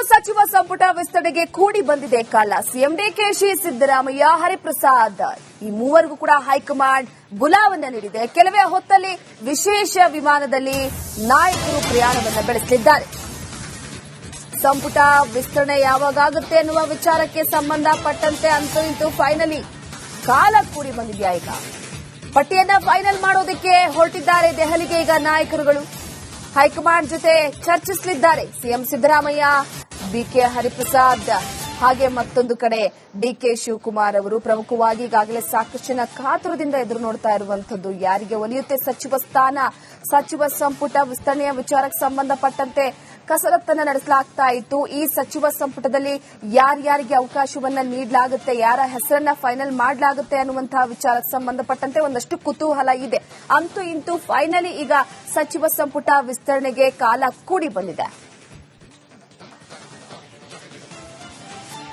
ಸಚಿವ ಸಂಪುಟ ವಿಸ್ತರಣೆಗೆ ಕೂಡಿ ಬಂದಿದೆ ಕಾಲ. ಸಿಎಂ ಡಿಕೆಶಿ, ಸಿದ್ದರಾಮಯ್ಯ, ಹರಿಪ್ರಸಾದ್ ಈ ಮೂವರಿಗೂ ಕೂಡ ಹೈಕಮಾಂಡ್ ಬುಲಾವನ್ನ ನೀಡಿದೆ. ಕೆಲವೇ ಹೊತ್ತಲ್ಲಿ ವಿಶೇಷ ವಿಮಾನದಲ್ಲಿ ನಾಯಕರು ಪ್ರಯಾಣವನ್ನು ಬೆಳೆಸಲಿದ್ದಾರೆ. ಸಂಪುಟ ವಿಸ್ತರಣೆ ಯಾವಾಗುತ್ತೆ ಅನ್ನುವ ವಿಚಾರಕ್ಕೆ ಸಂಬಂಧಪಟ್ಟಂತೆ ಅಂತೂ ಇಂತೂ ಫೈನಲಿ ಕಾಲ ಕೂಡಿ ಬಂದಿದೆಯಾ. ಈಗ ಪಟ್ಟಿಯನ್ನ ಫೈನಲ್ ಮಾಡೋದಕ್ಕೆ ಹೊರಟಿದ್ದಾರೆ ದೆಹಲಿಗೆ. ಈಗ ನಾಯಕರುಗಳು ಹೈಕಮಾಂಡ್ ಜೊತೆ ಚರ್ಚಿಸಲಿದ್ದಾರೆ. ಸಿಎಂ ಸಿದ್ದರಾಮಯ್ಯ, ಬಿಕೆ ಹರಿಪ್ರಸಾದ್, ಹಾಗೆ ಮತ್ತೊಂದು ಕಡೆ ಡಿಕೆ ಶಿವಕುಮಾರ್ ಅವರು ಪ್ರಮುಖವಾಗಿ ಈಗಾಗಲೇ ಸಾಕಷ್ಟು ಜನ ಕಾತುರದಿಂದ ಎದುರು ನೋಡ್ತಾ ಇರುವಂತದ್ದು ಯಾರಿಗೆ ಒಲಿಯುತ್ತೆ ಸಚಿವ ಸ್ಥಾನ. ಸಚಿವ ಸಂಪುಟ ವಿಸ್ತರಣೆಯ ವಿಚಾರಕ್ಕೆ ಸಂಬಂಧಪಟ್ಟಂತೆ ಕಸರತ್ತನ್ನ ನಡೆಸಲಾಗ್ತಾ ಇತ್ತು. ಈ ಸಚಿವ ಸಂಪುಟದಲ್ಲಿ ಯಾರ್ಯಾರಿಗೆ ಅವಕಾಶವನ್ನ ನೀಡಲಾಗುತ್ತೆ, ಯಾರ ಹೆಸರನ್ನ ಫೈನಲ್ ಮಾಡಲಾಗುತ್ತೆ ಅನ್ನುವಂತಹ ವಿಚಾರಕ್ಕೆ ಸಂಬಂಧಪಟ್ಟಂತೆ ಒಂದಷ್ಟು ಕುತೂಹಲ ಇದೆ. ಅಂತೂ ಇಂತೂ ಫೈನಲಿ ಈಗ ಸಚಿವ ಸಂಪುಟ ವಿಸ್ತರಣೆಗೆ ಕಾಲ ಕೂಡಿ ಬಂದಿದೆ.